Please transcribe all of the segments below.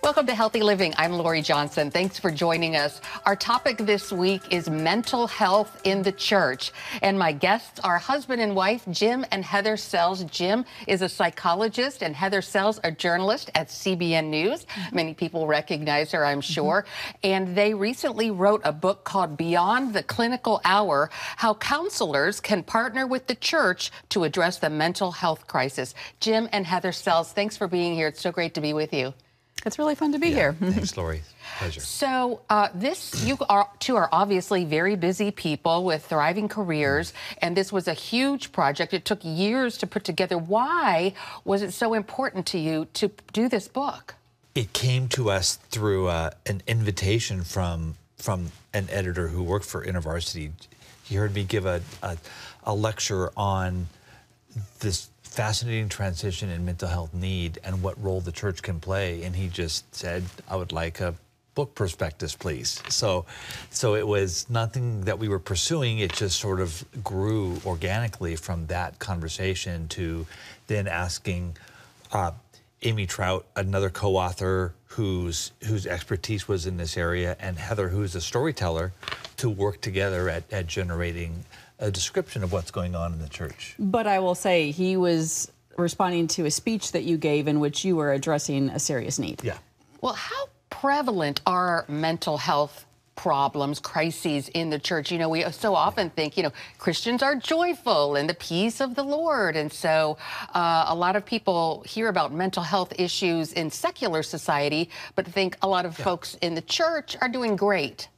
Welcome to Healthy Living. I'm Lori Johnson. Thanks for joining us. Our topic this week is mental health in the church. And my guests are husband and wife, Jim and Heather Sells. Jim is a psychologist and Heather Sells, a journalist at CBN News. Many people recognize her, I'm sure. And they recently wrote a book called Beyond the Clinical Hour, How Counselors Can Partner with the Church to Address the Mental Health Crisis. Jim and Heather Sells, thanks for being here. It's so great to be with you. It's really fun to be here. Thanks, Lori. Pleasure. So you two are obviously very busy people with thriving careers, and this was a huge project. It took years to put together. Why was it so important to you to do this book? It came to us through an invitation from an editor who worked for InterVarsity. He heard me give a lecture on this fascinating transition in mental health need and what role the church can play, and he just said, I would like a book prospectus, please. So it was nothing that we were pursuing. It just sort of grew organically from that conversation to then asking Amy Trout, another co-author whose expertise was in this area, and Heather, who's a storyteller, to work together at generating a description of what's going on in the church. But I will say he was responding to a speech that you gave in which you were addressing a serious need. Yeah. Well, how prevalent are mental health problems, crises in the church? You know, we so often think, Christians are joyful and the peace of the Lord. And so a lot of people hear about mental health issues in secular society, but think a lot of folks in the church are doing great.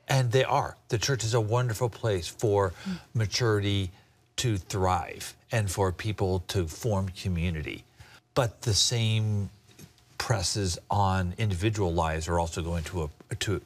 And they are. The church is a wonderful place for maturity to thrive and for people to form community. But the same presses on individual lives are also going to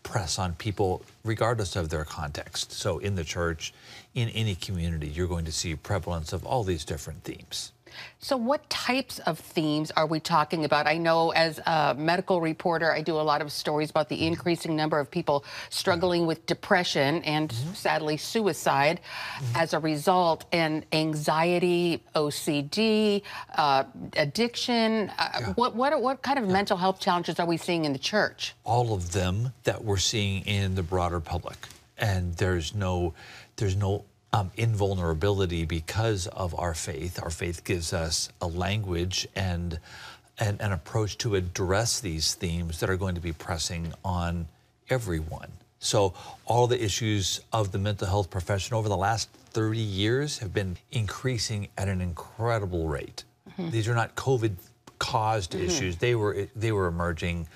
press on people regardless of their context. So in the church, in any community, you're going to see prevalence of all these different themes. So what types of themes are we talking about? I know as a medical reporter, I do a lot of stories about the increasing number of people struggling with depression and sadly suicide as a result, and anxiety, OCD, addiction. What kind of mental health challenges are we seeing in the church? All of them that we're seeing in the broader public. And there's no invulnerability because of our faith. Our faith gives us a language and an approach to address these themes that are going to be pressing on everyone. So all the issues of the mental health profession over the last 30 years have been increasing at an incredible rate. These are not COVID-caused issues. They were emerging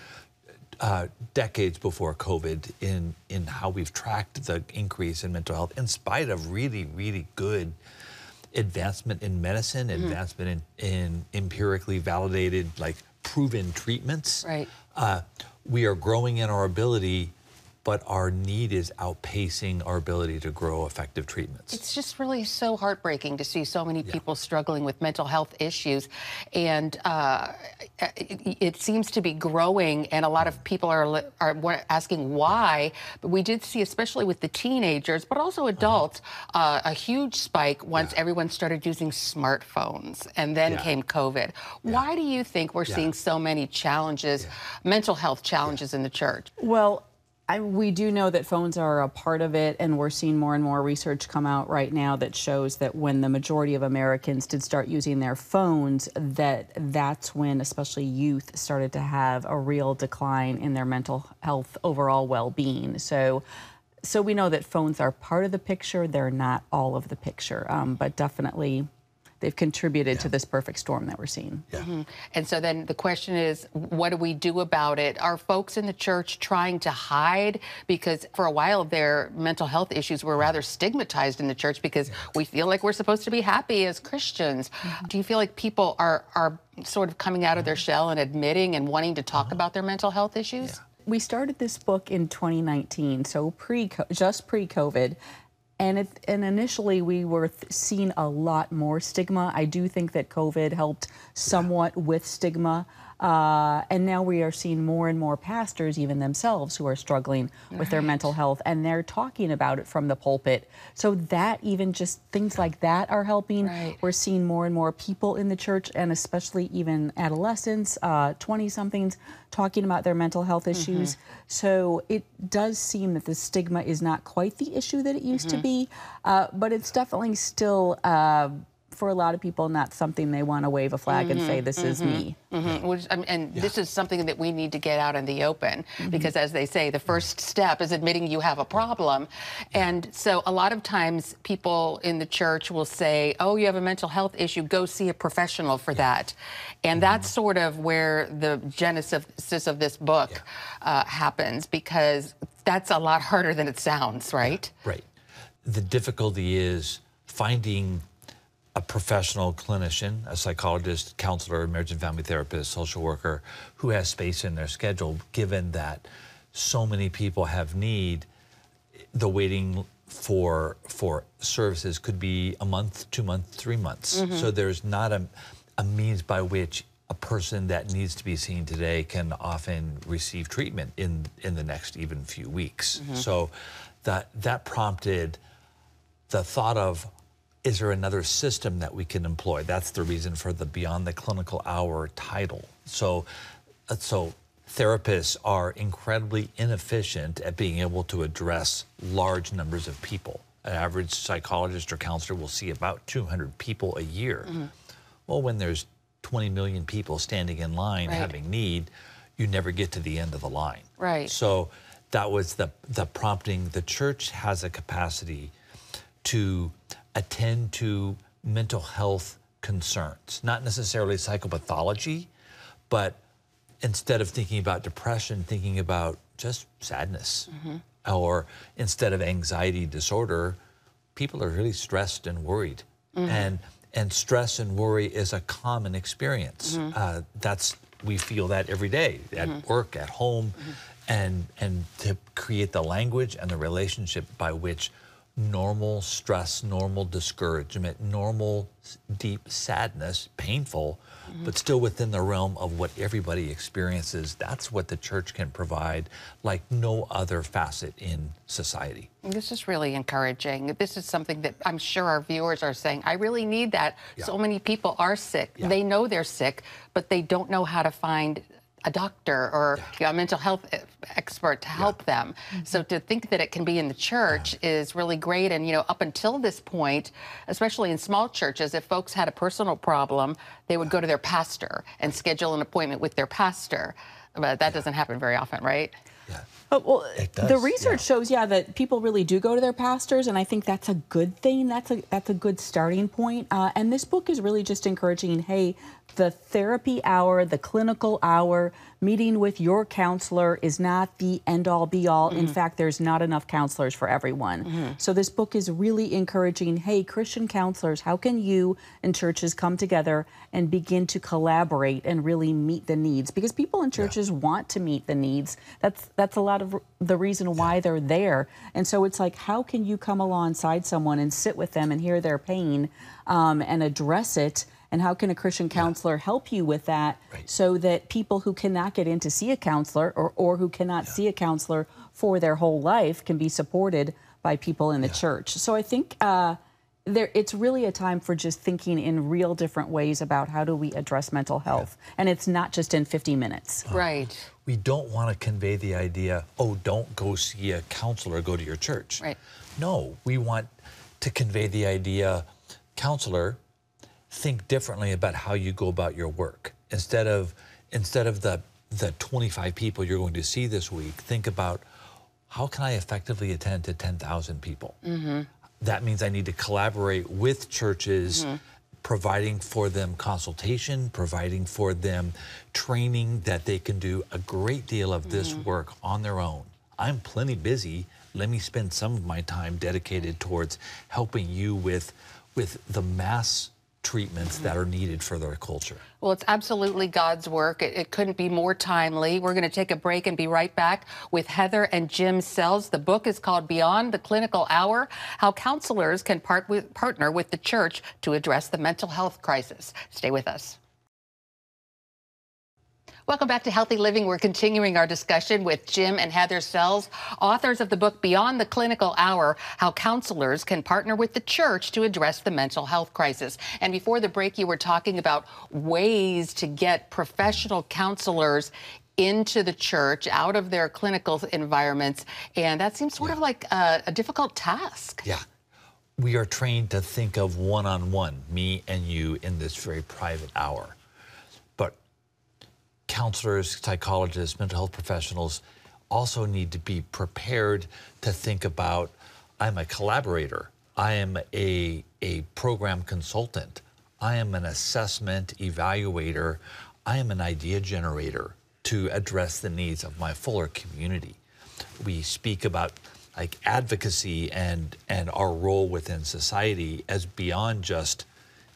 decades before COVID in how we've tracked the increase in mental health, in spite of really, really good advancement in medicine, advancement in empirically validated, like proven treatments. Right. We are growing in our ability, but our need is outpacing our ability to grow effective treatments. It's just really so heartbreaking to see so many people struggling with mental health issues. And it seems to be growing, and a lot of people are asking why. But we did see, especially with the teenagers, but also adults, a huge spike once everyone started using smartphones, and then came COVID. Why do you think we're seeing so many challenges, mental health challenges in the church? Well, we do know that phones are a part of it, and we're seeing more and more research come out right now that shows that when the majority of Americans did start using their phones, that's when especially youth started to have a real decline in their mental health overall well-being. So we know that phones are part of the picture. They're not all of the picture, but definitely they've contributed to this perfect storm that we're seeing. And so then the question is, what do we do about it? Are folks in the church trying to hide? Because for a while their mental health issues were rather stigmatized in the church because we feel like we're supposed to be happy as Christians. Do you feel like people are sort of coming out of their shell and admitting and wanting to talk about their mental health issues? We started this book in 2019, so just pre-COVID. And initially, we were seeing a lot more stigma. I do think that COVID helped somewhat with stigma. And now we are seeing more and more pastors, even themselves, who are struggling with their mental health, and they're talking about it from the pulpit. So that even just things like that are helping. Right. We're seeing more and more people in the church, and especially even adolescents, 20-somethings, talking about their mental health issues. So it does seem that the stigma is not quite the issue that it used to be, but it's definitely still, for a lot of people, not something they want to wave a flag and say, this is me. This is something that we need to get out in the open, because as they say, the first step is admitting you have a problem. And so a lot of times people in the church will say, oh, you have a mental health issue, go see a professional for that. And that's sort of where the genesis of this book happens, because that's a lot harder than it sounds, right? Right. The difficulty is finding a professional clinician, a psychologist, counselor, marriage and family therapist, social worker, who has space in their schedule, given that so many people have need. The waiting for services could be a month, 2 months, 3 months. So there's not a means by which a person that needs to be seen today can often receive treatment in the next even few weeks. So that prompted the thought of, is there another system that we can employ? That's the reason for the Beyond the Clinical Hour title. So therapists are incredibly inefficient at being able to address large numbers of people. An average psychologist or counselor will see about 200 people a year. Well, when there's 20 million people standing in line having need, you never get to the end of the line. Right. So that was the prompting. The church has a capacity to attend to mental health concerns, not necessarily psychopathology, but instead of thinking about depression, thinking about just sadness. Or instead of anxiety disorder, people are really stressed and worried. And stress and worry is a common experience. We feel that every day, at work, at home, and to create the language and the relationship by which normal stress, normal discouragement, normal deep sadness, painful, but still within the realm of what everybody experiences. That's what the church can provide like no other facet in society. This is really encouraging. This is something that I'm sure our viewers are saying, I really need that. So many people are sick. They know they're sick, but they don't know how to find a doctor or a mental health expert to help them. So to think that it can be in the church is really great. And, you know, up until this point, especially in small churches, if folks had a personal problem, they would go to their pastor and schedule an appointment with their pastor. But that doesn't happen very often, right? Well, the research shows, that people really do go to their pastors, and I think that's a good thing. That's a good starting point. And this book is really just encouraging, hey, the therapy hour, the clinical hour, meeting with your counselor is not the end-all, be-all. In fact, there's not enough counselors for everyone. So this book is really encouraging, hey, Christian counselors, how can you and churches come together and begin to collaborate and really meet the needs? Because people in churches want to meet the needs. That's a lot of the reason why they're there. And so it's like, how can you come alongside someone and sit with them and hear their pain and address it? And how can a Christian counselor help you with that so that people who cannot get in to see a counselor or who cannot see a counselor for their whole life can be supported by people in the church? So I think it's really a time for just thinking in real different ways about how do we address mental health. And it's not just in 50 minutes. Right. We don't want to convey the idea, oh, don't go see a counselor, go to your church. Right. No, we want to convey the idea, counselor, think differently about how you go about your work. Instead of the 25 people you're going to see this week, think about, how can I effectively attend to 10,000 people? That means I need to collaborate with churches, providing for them consultation, providing for them training that they can do a great deal of this work on their own. I'm plenty busy. Let me spend some of my time dedicated towards helping you with the mass treatments that are needed for their culture. Well, it's absolutely God's work. It couldn't be more timely. We're going to take a break and be right back with Heather and Jim Sells. The book is called Beyond the Clinical Hour, How Counselors Can Partner with the Church to Address the Mental Health Crisis. Stay with us. Welcome back to Healthy Living. We're continuing our discussion with Jim and Heather Sells, authors of the book Beyond the Clinical Hour, How Counselors Can Partner with the Church to Address the Mental Health Crisis. And before the break, you were talking about ways to get professional counselors into the church, out of their clinical environments. And that seems sort of like a difficult task. Yeah. We are trained to think of one-on-one, me and you, in this very private hour. But counselors, psychologists, mental health professionals also need to be prepared to think about, I'm a collaborator, I am a program consultant, I am an assessment evaluator, I am an idea generator to address the needs of my fuller community. We speak about like advocacy and our role within society as beyond just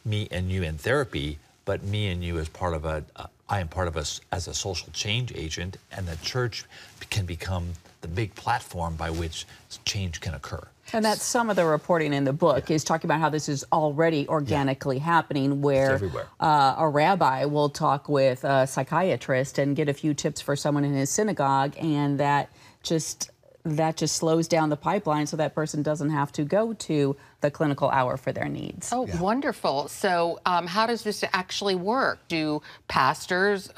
me and you in therapy, but me and you as part of I am part of us as a social change agent, and the church can become the big platform by which change can occur. And that's some of the reporting in the book is talking about how this is already organically happening, where a rabbi will talk with a psychiatrist and get a few tips for someone in his synagogue, and that just slows down the pipeline so that person doesn't have to go to the clinical hour for their needs. Oh, wonderful. So how does this actually work? Do pastors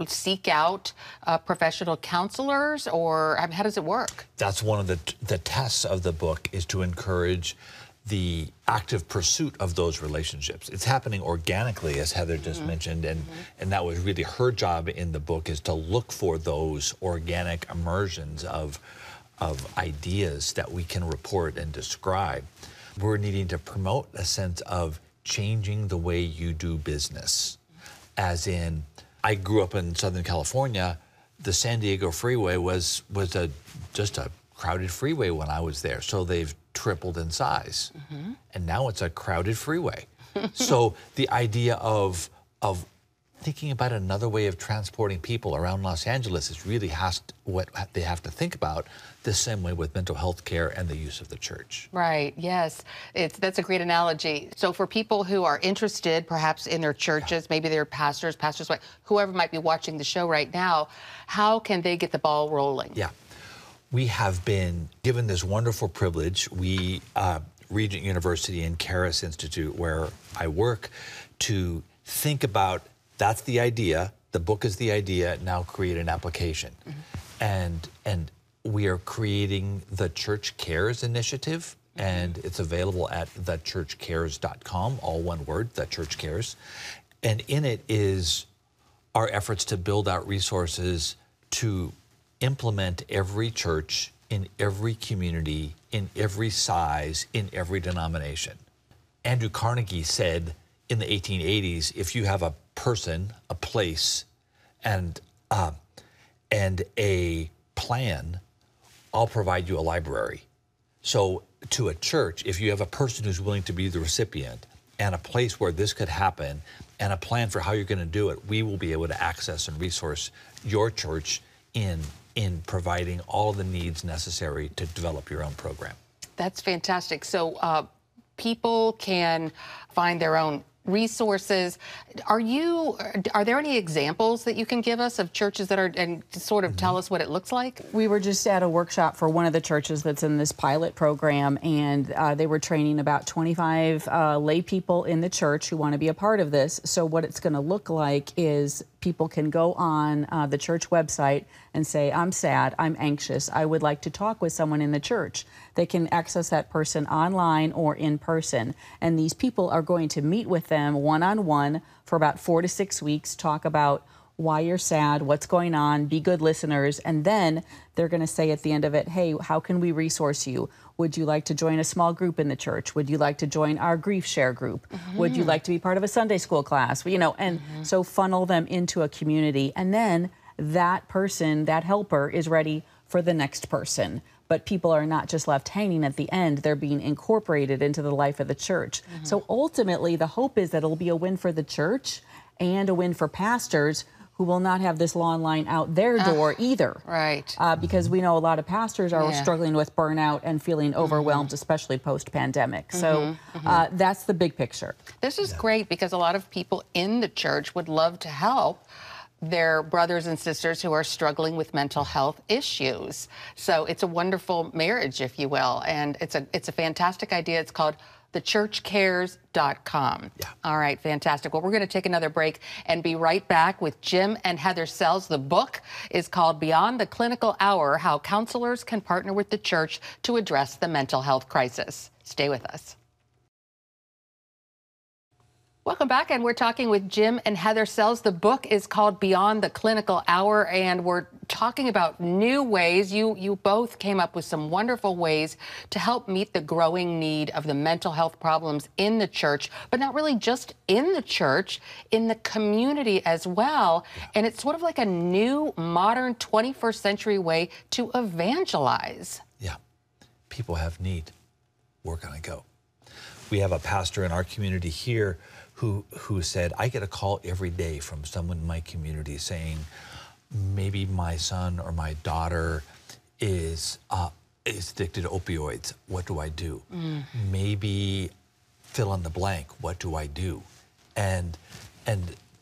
seek out professional counselors, or how does it work? That's one of the tests of the book, is to encourage the active pursuit of those relationships. It's happening organically, as Heather just mentioned, and that was really her job in the book, is to look for those organic immersions of ideas that we can report and describe. We're needing to promote a sense of changing the way you do business. As in, I grew up in Southern California. The San Diego freeway was just a crowded freeway when I was there. So they've tripled in size. And now it's a crowded freeway. So the idea of thinking about another way of transporting people around Los Angeles is really what they have to think about, the same way with mental health care and the use of the church. Right, yes. That's a great analogy. So for people who are interested, perhaps in their churches, maybe they're pastors, whoever might be watching the show right now, how can they get the ball rolling? Yeah. We have been given this wonderful privilege. We, Regent University and Caris Institute, where I work, to think about, that's the idea, the book is the idea, now create an application. And we are creating the Church Cares initiative, and it's available at thechurchcares.com, all one word, The Church Cares. And in it is our efforts to build out resources to implement every church in every community, in every size, in every denomination. Andrew Carnegie said in the 1880s, if you have a person, a place, and a plan, I'll provide you a library. So to a church, if you have a person who's willing to be the recipient, and a place where this could happen, and a plan for how you're going to do it, we will be able to access and resource your church in providing all the needs necessary to develop your own program. That's fantastic. So people can find their own resources. Are there any examples that you can give us of churches that are, and sort of tell us what it looks like? We were just at a workshop for one of the churches that's in this pilot program, and they were training about 25 lay people in the church who want to be a part of this. So what it's going to look like is people can go on the church website and say, I'm sad, I'm anxious, I would like to talk with someone in the church. They can access that person online or in person. And these people are going to meet with them one-on-one for about 4 to 6 weeks, talk about why you're sad, what's going on, be good listeners, and then they're going to say at the end of it, hey, how can we resource you? Would you like to join a small group in the church? Would you like to join our grief share group? Would you like to be part of a Sunday school class? You know, and so funnel them into a community, and then that person, that helper, is ready for the next person. But people are not just left hanging at the end, they're being incorporated into the life of the church. So ultimately, the hope is that it'll be a win for the church and a win for pastors who will not have this long line out their door either. Right. Because we know a lot of pastors are struggling with burnout and feeling overwhelmed, especially post-pandemic. So that's the big picture. This is great, because a lot of people in the church would love to help, their brothers and sisters who are struggling with mental health issues. So it's a wonderful marriage, if you will, and it's a fantastic idea. It's called thechurchcares.com. Yeah. All right, fantastic. Well, we're going to take another break and be right back with Jim and Heather Sells. The book is called Beyond the Clinical Hour: How Counselors Can Partner with the Church to Address the Mental Health Crisis. Stay with us. Welcome back, and we're talking with Jim and Heather Sells. The book is called Beyond the Clinical Hour, and we're talking about new ways. You both came up with some wonderful ways to help meet the growing need of the mental health problems in the church, but not really just in the church, in the community as well. And it's sort of like a new, modern, 21st century way to evangelize. Yeah. People have need. We're going to go. We have a pastor in our community here who said, I get a call every day from someone in my community saying, maybe my son or my daughter is addicted to opioids. What do I do? Maybe fill in the blank. What do I do? And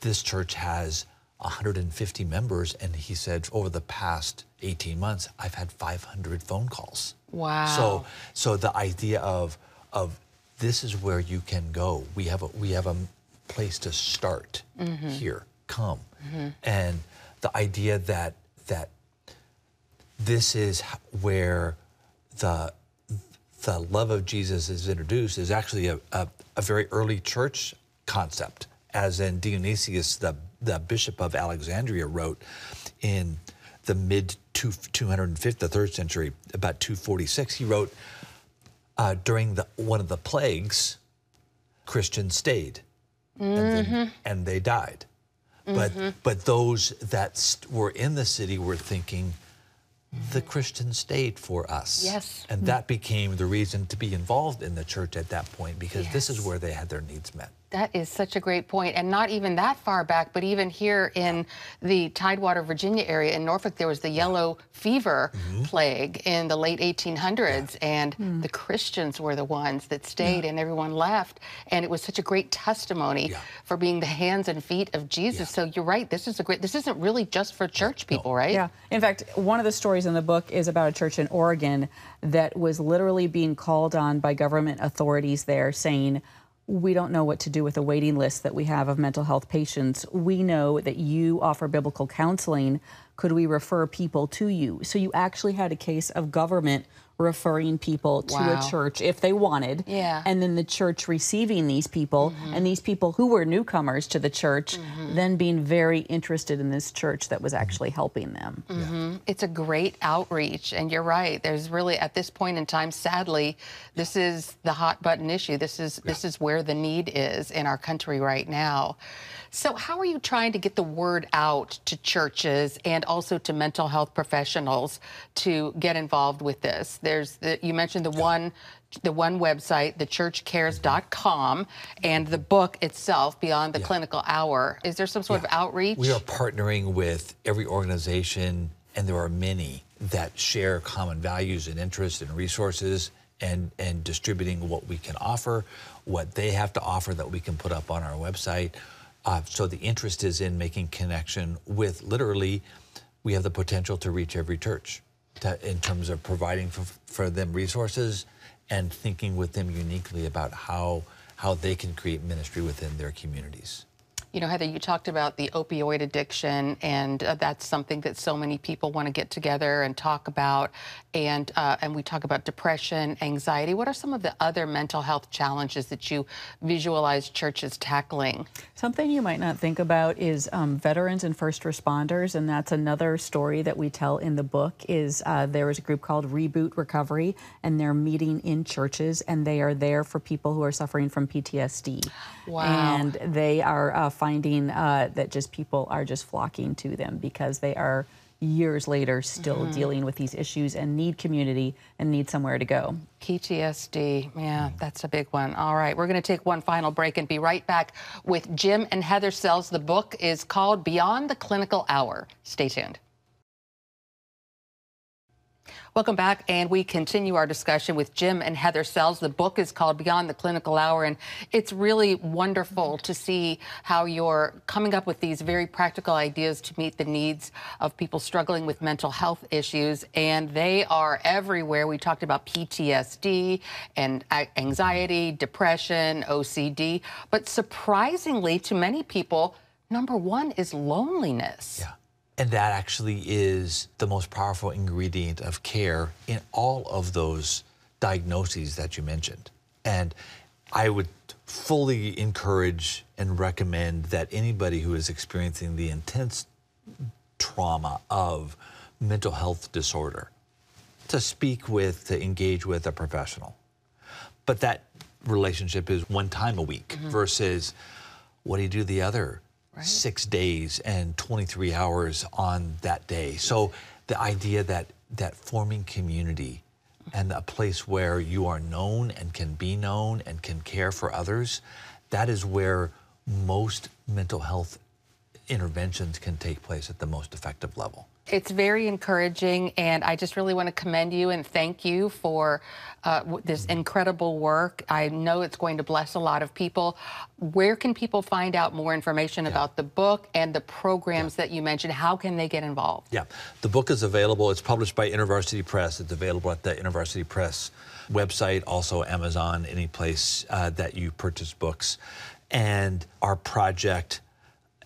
this church has 150 members, and he said over the past 18 months, I've had 500 phone calls. Wow. So the idea of this is where you can go. We have a place to start here. Come. And the idea that this is where the love of Jesus is introduced is actually a very early church concept, as in Dionysius, the bishop of Alexandria, wrote in the mid 250, the 3rd century, about 246. He wrote, during one of the plagues, Christians stayed, and they died. But those that were in the city were thinking, the Christians stayed for us. Yes. And that became the reason to be involved in the church at that point, because this is Yes. where they had their needs met. That is such a great point. And not even that far back, but even here in the Tidewater, Virginia area in Norfolk, there was the yellow fever plague in the late 1800s. And the Christians were the ones that stayed and everyone left. And it was such a great testimony for being the hands and feet of Jesus. So you're right. This isn't really just for church people, right? Yeah. In fact, one of the stories in the book is about a church in Oregon that was literally being called on by government authorities there saying, we don't know what to do with the waiting list that we have of mental health patients. We know that you offer biblical counseling. Could we refer people to you? So you actually had a case of government referring people to a church if they wanted, and then the church receiving these people, and these people who were newcomers to the church then being very interested in this church that was actually helping them. It's a great outreach, and you're right. There's really, at this point in time, sadly, this is the hot button issue. This is where the need is in our country right now. So how are you trying to get the word out to churches and also to mental health professionals to get involved with this? You mentioned the one website, thechurchcares.com, and the book itself, Beyond the Clinical Hour. Is there some sort of outreach? We are partnering with every organization, and there are many that share common values and interests and resources, and distributing what we can offer, what they have to offer that we can put up on our website. So the interest is in making connection with, literally, we have the potential to reach every church in terms of providing for them resources and thinking with them uniquely about how they can create ministry within their communities. You know, Heather, you talked about the opioid addiction, and that's something that so many people want to get together and talk about. And we talk about depression, anxiety. What are some of the other mental health challenges that you visualize churches tackling? Something you might not think about is veterans and first responders, and that's another story that we tell in the book. Is there is a group called Reboot Recovery, and they're meeting in churches, and they are there for people who are suffering from PTSD. Wow. And they are finding that just people are just flocking to them because they are years later still dealing with these issues and need community and need somewhere to go. PTSD, yeah, that's a big one. All right, we're going to take one final break and be right back with Jim and Heather Sells. The book is called Beyond the Clinical Hour. Stay tuned. Welcome back, and we continue our discussion with Jim and Heather Sells. The book is called Beyond the Clinical Hour, and it's really wonderful to see how you're coming up with these very practical ideas to meet the needs of people struggling with mental health issues, and they are everywhere. We talked about PTSD and anxiety, depression, OCD, but surprisingly to many people, number one is loneliness. Yeah. And that actually is the most powerful ingredient of care in all of those diagnoses that you mentioned. And I would fully encourage and recommend that anybody who is experiencing the intense trauma of mental health disorder to engage with a professional. But that relationship is one time a week versus what do you do the other 6 days and 23 hours on that day. So the idea that forming community and a place where you are known and can be known and can care for others, that is where most mental health interventions can take place at the most effective level. It's very encouraging, and I just really want to commend you and thank you for this incredible work. I know it's going to bless a lot of people. Where can people find out more information about the book and the programs that you mentioned? How can they get involved? Yeah, the book is available. It's published by InterVarsity Press. It's available at the InterVarsity Press website, also Amazon, any place that you purchase books. And our project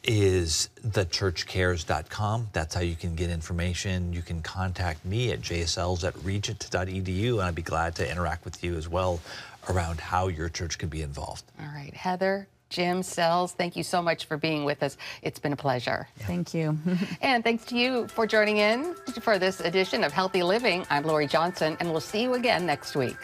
is thechurchcares.com. That's how you can get information. You can contact me at jsells@regent.edu, and I'd be glad to interact with you as well around how your church can be involved. All right, Heather, Jim Sells, thank you so much for being with us. It's been a pleasure. Yeah. Thank you. And thanks to you for joining in for this edition of Healthy Living. I'm Lori Johnson, and we'll see you again next week.